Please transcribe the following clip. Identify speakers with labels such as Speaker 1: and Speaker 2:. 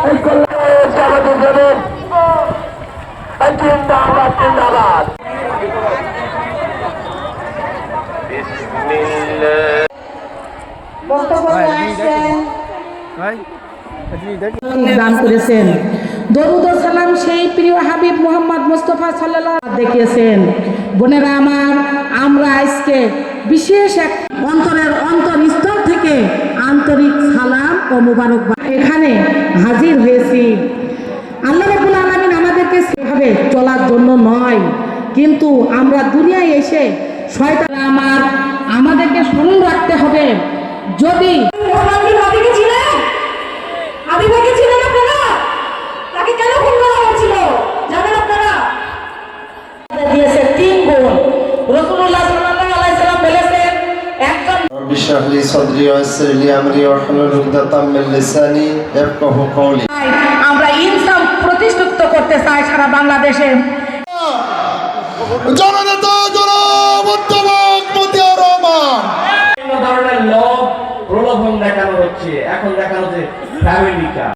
Speaker 1: এই কল্যাণ আমাদের দেবেন জিন্দাবাদ জিন্দাবাদ।
Speaker 2: দান করেছেন। দরুদ ও সালাম সেই প্রিয় হাবিব মুহাম্মদ মুস্তাফা সাল্লাল্লাহু আলাইহি দেখিয়েছেন। বোনেরা আমার, আমরা আজকে বিশেষ এক অন্তরের অন্তরস্থল থেকে আন্তরিক সালাম ও মোবারকবাদ এখানে হাজির হয়েছি। আল্লাহ রাব্বুল আলামিন আমাদেরকে সেভাবে চলার জন্য নয়, কিন্তু আমরা দুনিয়ায় এসে শয়তান আমাদেরকে স্মরণ রাখতে হবে। যদি আমরা ইনসাফ প্রতিষ্ঠিত করতে চাই সারা বাংলাদেশে।
Speaker 3: জননেতা জনাব অধ্যাপক মতিয়ার রহমান।
Speaker 4: বিভিন্ন ধরনের লোভ প্রলোভন দেখানো হচ্ছে, এখন দেখানো যে ফ্যামিলিটা